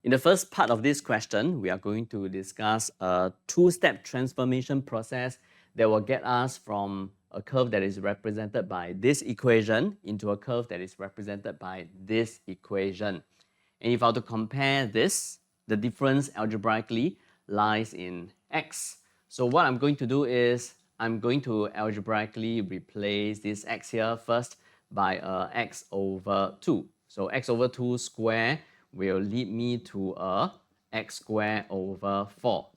In the first part of this question, we are going to discuss a two-step transformation process that will get us from a curve that is represented by this equation into a curve that is represented by this equation. And if I were to compare this, the difference algebraically lies in x. So what I'm going to do is I'm going to algebraically replace this x here first by x over 2. So x over 2 square will lead me to a x squared over 4.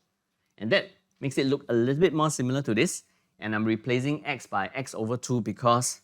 And that makes it look a little bit more similar to this. And I'm replacing x by x over 2 because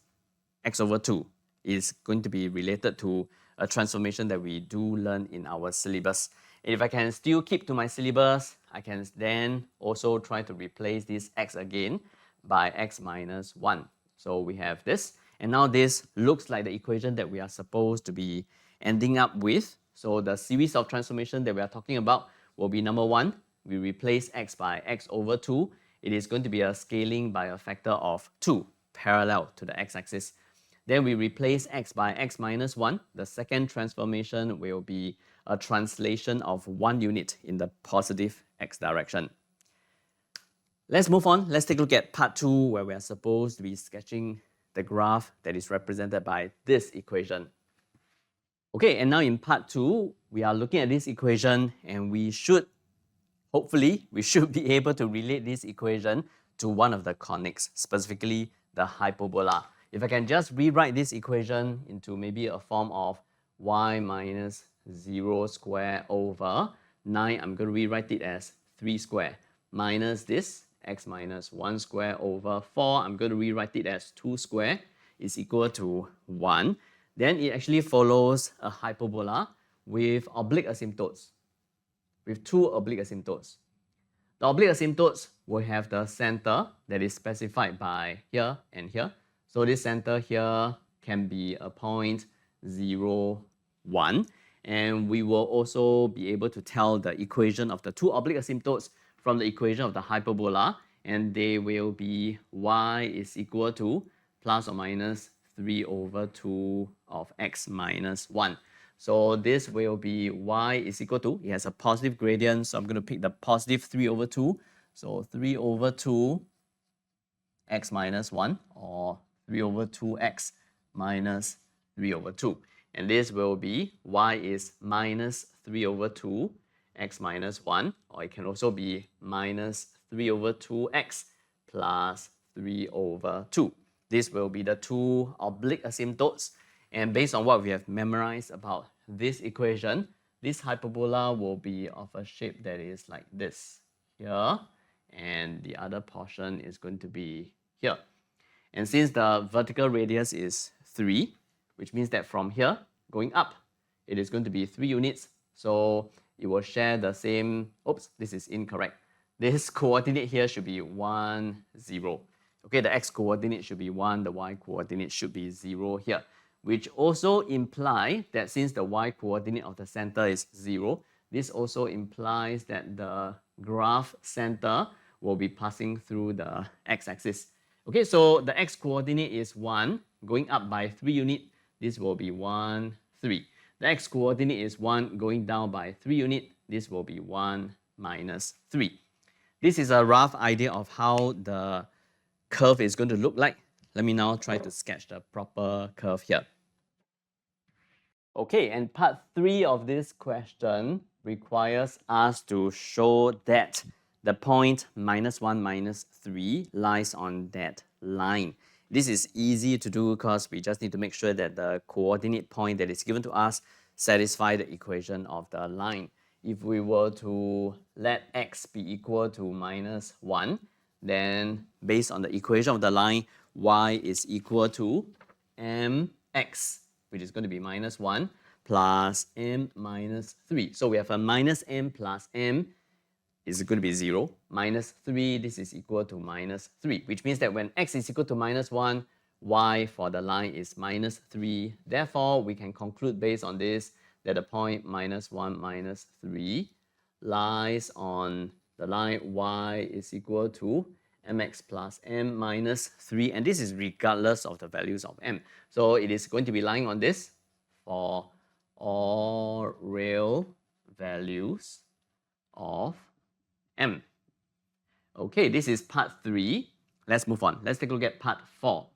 x over 2 is going to be related to a transformation that we do learn in our syllabus. And if I can still keep to my syllabus, I can then also try to replace this x again by x minus 1. So we have this. And now this looks like the equation that we are supposed to be ending up with. So the series of transformation that we are talking about will be number 1, we replace x by x over 2. It is going to be a scaling by a factor of 2 parallel to the x-axis. Then we replace x by x minus 1. The second transformation will be a translation of 1 unit in the positive x direction. Let's move on. Let's take a look at part 2 where we are supposed to be sketching the graph that is represented by this equation. Okay, and now in part 2, we are looking at this equation and hopefully, we should be able to relate this equation to one of the conics, specifically the hyperbola. If I can just rewrite this equation into maybe a form of y minus 0 square over 9, I'm going to rewrite it as 3 square minus this x minus 1 square over 4, I'm going to rewrite it as 2 square is equal to 1. Then it actually follows a hyperbola with oblique asymptotes, with 2 oblique asymptotes. The oblique asymptotes will have the center that is specified by here and here. So this center here can be a point 0, 1. And we will also be able to tell the equation of the 2 oblique asymptotes from the equation of the hyperbola. And they will be y is equal to plus or minus 3 over 2 of x minus 1. So this will be y is equal to, it has a positive gradient, so I'm going to pick the positive 3 over 2. So 3 over 2 x minus 1 or 3 over 2x minus 3 over 2. And this will be y is minus 3 over 2 x minus 1, or it can also be minus 3 over 2x plus 3 over 2. This will be the 2 oblique asymptotes. And based on what we have memorized about this equation, this hyperbola will be of a shape that is like this here. And the other portion is going to be here. And since the vertical radius is 3, which means that from here going up, it is going to be 3 units. So it will share the same, oops, this is incorrect. This coordinate here should be 1, 0. Okay, the x coordinate should be 1, the y coordinate should be 0 here, which also implies that since the y coordinate of the center is 0, this also implies that the graph center will be passing through the x-axis. Okay, so the x coordinate is 1, going up by 3 units, this will be 1, 3. The x coordinate is 1, going down by 3 units, this will be 1 minus 3. This is a rough idea of how the curve is going to look like. Let me now try to sketch the proper curve here. Okay, and part 3 of this question requires us to show that the point minus 1, minus 3 lies on that line. This is easy to do because we just need to make sure that the coordinate point that is given to us satisfy the equation of the line. If we were to let x be equal to minus 1, then based on the equation of the line, y is equal to mx, which is going to be minus 1 plus m minus 3. So we have a minus m plus m is going to be 0. Minus 3, this is equal to minus 3, which means that when x is equal to minus 1, y for the line is minus 3. Therefore, we can conclude based on this that the point minus 1, minus 3 lies on the line y is equal to mx plus m minus 3. And this is regardless of the values of m. So it is going to be lying on this for all real values of m. Okay, this is part 3. Let's move on. Let's take a look at part 4.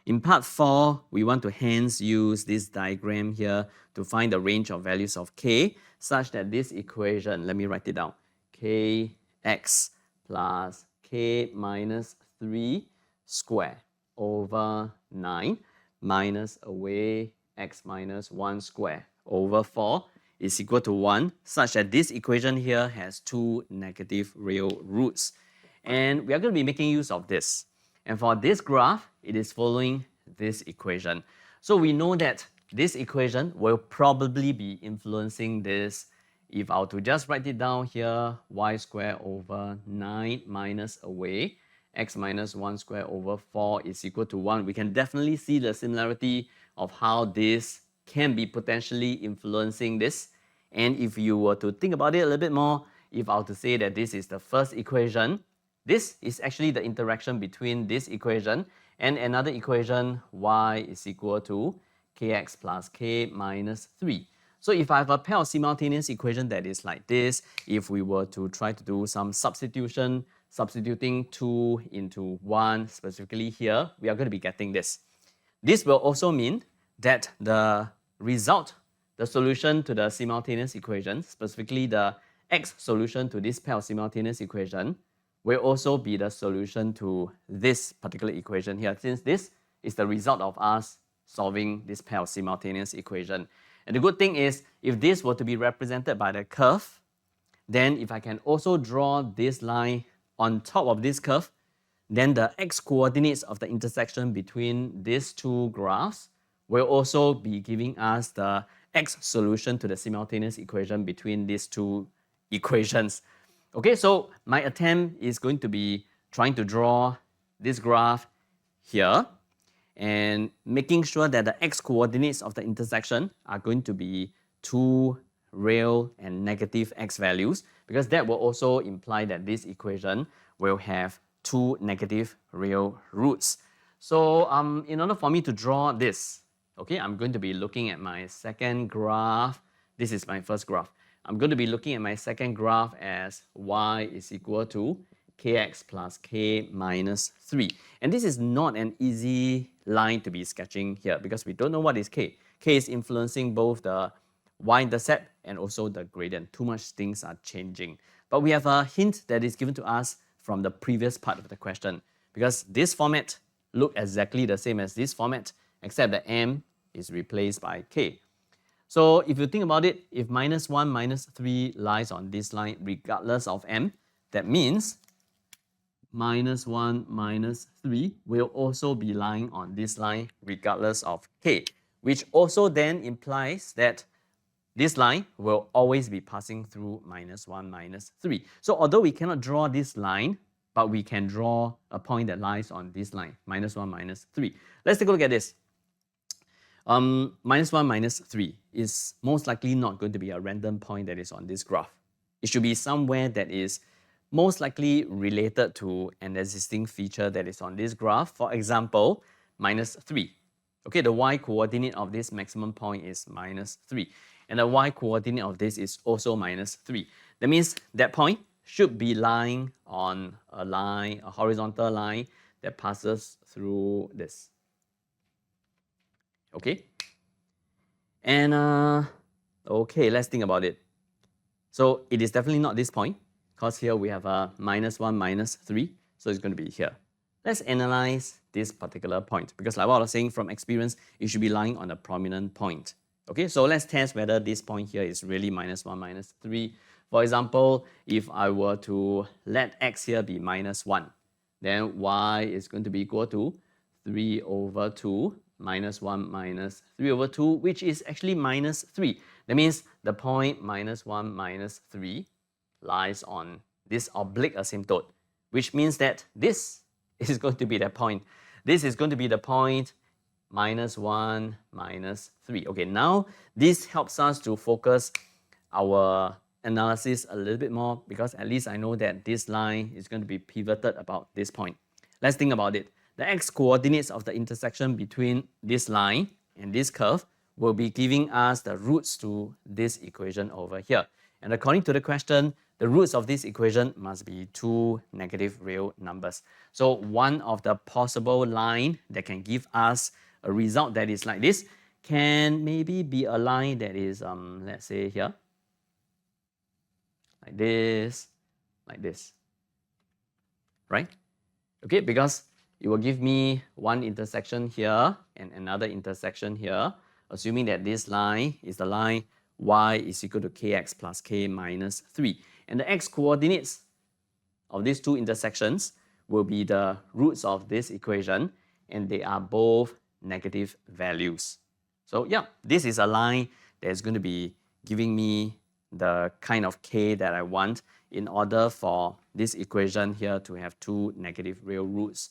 In part 4, we want to hence use this diagram here to find the range of values of k such that this equation, let me write it down, kx plus k minus 3 square over 9 minus away x minus 1 square over 4 is equal to 1, such that this equation here has 2 negative real roots. And we are going to be making use of this. And for this graph, it is following this equation. So we know that this equation will probably be influencing this. If I were to just write it down here, y squared over 9 minus away, x minus 1 squared over 4 is equal to 1. We can definitely see the similarity of how this can be potentially influencing this. And if you were to think about it a little bit more, if I were to say that this is the first equation, this is actually the interaction between this equation and another equation, y is equal to kx plus k minus 3. So if I have a pair of simultaneous equations that is like this, if we were to try to do some substitution, substituting 2 into 1, specifically here, we are going to be getting this. This will also mean that the result, the solution to the simultaneous equation, specifically the x solution to this pair of simultaneous equation, will also be the solution to this particular equation here, since this is the result of us solving this pair of simultaneous equation. And the good thing is, if this were to be represented by the curve, then if I can also draw this line on top of this curve, then the x-coordinates of the intersection between these two graphs will also be giving us the x solution to the simultaneous equation between these two equations. Okay, so my attempt is going to be trying to draw this graph here and making sure that the x-coordinates of the intersection are going to be 2 real and negative x values, because that will also imply that this equation will have 2 negative real roots. So in order for me to draw this, okay, I'm going to be looking at my second graph. This is my first graph. I'm going to be looking at my second graph as y is equal to kx plus k minus 3. And this is not an easy line to be sketching here because we don't know what is k. K is influencing both the y-intercept and also the gradient. Too much things are changing. But we have a hint that is given to us from the previous part of the question, because this format looks exactly the same as this format, except that m is replaced by k. So if you think about it, if minus 1, minus 3 lies on this line regardless of m, that means minus 1, minus 3 will also be lying on this line regardless of k, which also then implies that this line will always be passing through minus 1, minus 3. So although we cannot draw this line, but we can draw a point that lies on this line, minus 1, minus 3. Let's take a look at this. Minus 1, minus 3 is most likely not going to be a random point that is on this graph. It should be somewhere that is most likely related to an existing feature that is on this graph. For example, minus 3. Okay, the y-coordinate of this maximum point is minus 3. And the y-coordinate of this is also minus 3. That means that point should be lying on a line, a horizontal line that passes through this. Okay? And, okay, let's think about it. So it is definitely not this point, because here we have a minus 1, minus 3, so it's going to be here. Let's analyze this particular point, because like what I was saying, from experience, it should be lying on a prominent point. Okay, so let's test whether this point here is really minus 1, minus 3. For example, if I were to let x here be minus 1, then y is going to be equal to 3 over 2 minus 1 minus 3 over 2, which is actually minus 3. That means the point minus 1 minus 3 lies on this oblique asymptote, which means that this is going to be the point. This is going to be the point minus 1 minus 3. Okay, now this helps us to focus our analysis a little bit more, because at least I know that this line is going to be pivoted about this point. Let's think about it. The x-coordinates of the intersection between this line and this curve will be giving us the roots to this equation over here. And according to the question, the roots of this equation must be two negative real numbers. So one of the possible line that can give us a result that is like this can maybe be a line that is, let's say here, like this, right? Okay, because it will give me one intersection here and another intersection here, assuming that this line is the line y is equal to kx plus k minus 3. And the x coordinates of these two intersections will be the roots of this equation, and they are both negative values. So yeah, this is a line that is going to be giving me the kind of k that I want in order for this equation here to have two negative real roots.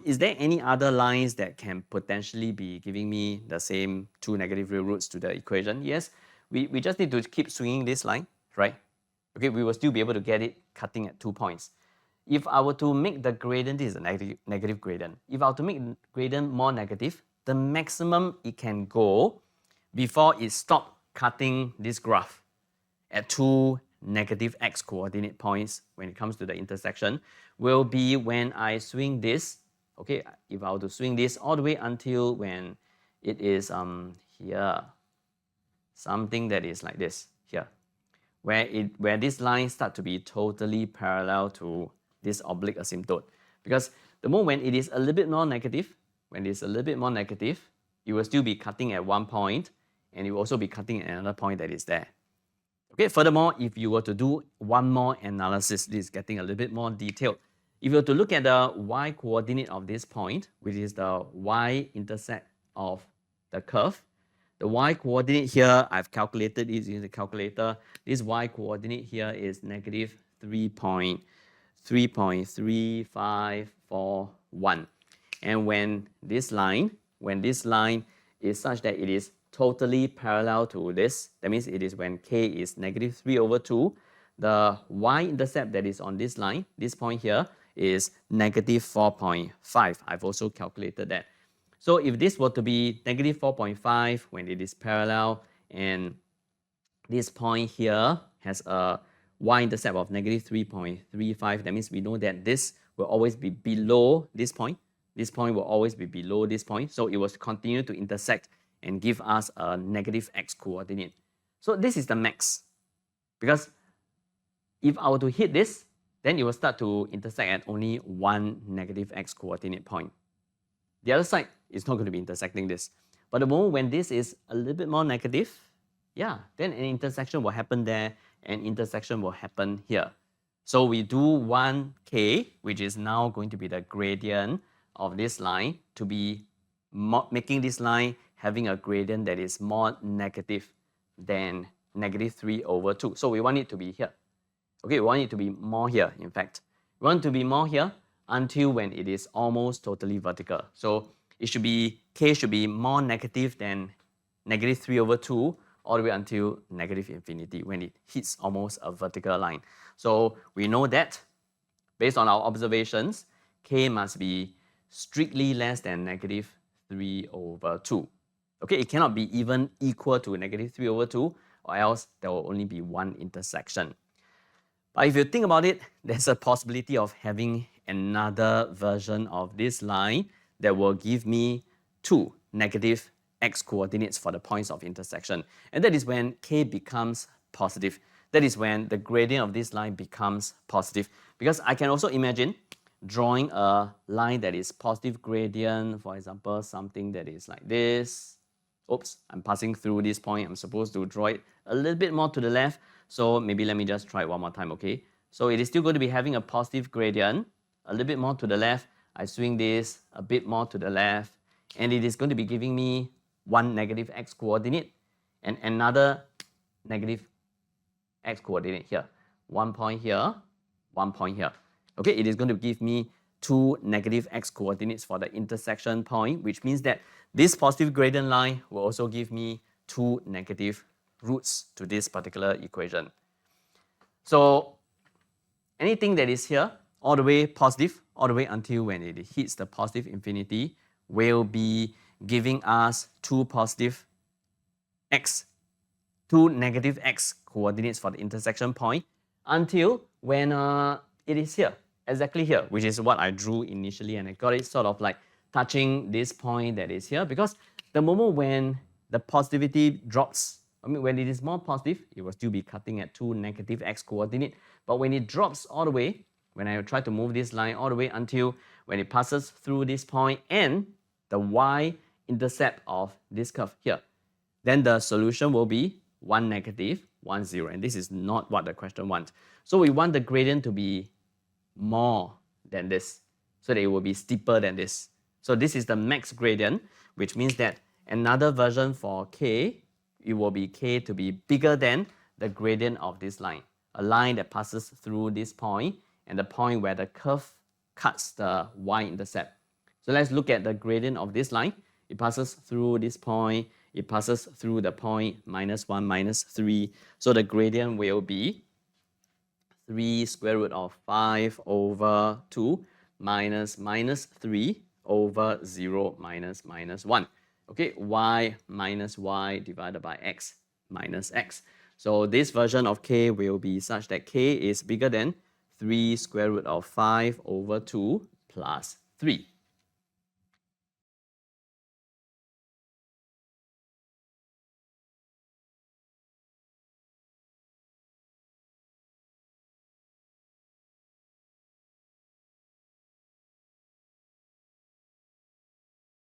Is there any other lines that can potentially be giving me the same two negative real roots to the equation? Yes, we just need to keep swinging this line, right? Okay, we will still be able to get it cutting at 2 points. If I were to make the gradient, this is a negative gradient. If I were to make the gradient more negative, the maximum it can go before it stops cutting this graph at two negative x coordinate points when it comes to the intersection will be when I swing this. Okay, if I were to swing this all the way until when it is here, something that is like this here, where this line start to be totally parallel to this oblique asymptote. Because the moment it is a little bit more negative, when it's a little bit more negative, it will still be cutting at one point, and it will also be cutting at another point that is there. Okay, furthermore, if you were to do one more analysis, this is getting a little bit more detailed. If you were to look at the y coordinate of this point, which is the y-intercept of the curve, the y coordinate here, I've calculated this using the calculator. This y coordinate here is negative 3.3541. And when this line is such that it is totally parallel to this, that means it is when k is negative 3/2, the y-intercept that is on this line, this point here, is negative 4.5. I've also calculated that. So if this were to be negative 4.5 when it is parallel, and this point here has a y-intercept of negative 3.35, that means we know that this will always be below this point. This point will always be below this point, so it will continue to intersect and give us a negative x coordinate. So this is the max, because if I were to hit this, then it will start to intersect at only one negative x coordinate point. The other side is not going to be intersecting this. But the moment when this is a little bit more negative, yeah, then an intersection will happen there, and intersection will happen here. So we do 1k, which is now going to be the gradient of this line, to be making this line having a gradient that is more negative than negative 3/2. So we want it to be here. Okay, we want it to be more here, in fact. We want it to be more here until when it is almost totally vertical. So it should be, k should be more negative than negative 3/2 all the way until negative infinity when it hits almost a vertical line. So we know that based on our observations, k must be strictly less than negative 3/2. Okay, it cannot be even equal to negative 3/2, or else there will only be one intersection. But if you think about it, there's a possibility of having another version of this line that will give me two negative x coordinates for the points of intersection. And that is when k becomes positive. That is when the gradient of this line becomes positive. Because I can also imagine drawing a line that is positive gradient, for example, something that is like this. Oops, I'm passing through this point. I'm supposed to draw it a little bit more to the left. So maybe let me just try it one more time, okay? So it is still going to be having a positive gradient, a little bit more to the left. I swing this a bit more to the left, and it is going to be giving me one negative x coordinate and another negative x coordinate here. 1 point here, 1 point here. Okay, it is going to give me two negative x coordinates for the intersection point, which means that this positive gradient line will also give me two negative roots to this particular equation. So anything that is here, all the way positive, all the way until when it hits the positive infinity, will be giving us two positive x, two negative x coordinates for the intersection point until when it is here, exactly here, which is what I drew initially, and I got it sort of like touching this point that is here, because the moment when the positivity drops, I mean, when it is more positive, it will still be cutting at two negative x coordinate. But when it drops all the way, when I try to move this line all the way until when it passes through this point and the y-intercept of this curve here, then the solution will be 1 negative, 1 0. And this is not what the question wants. So we want the gradient to be more than this, so that it will be steeper than this. So this is the max gradient, which means that another version for k, it will be k to be bigger than the gradient of this line, a line that passes through this point and the point where the curve cuts the y-intercept. So let's look at the gradient of this line. It passes through this point, it passes through the point -1, -3. So the gradient will be 3 square root of 5 over 2 minus -3 over 0 minus -1. Okay, y minus y divided by x minus x. So this version of k will be such that k is bigger than 3 square root of 5 over 2 plus 3.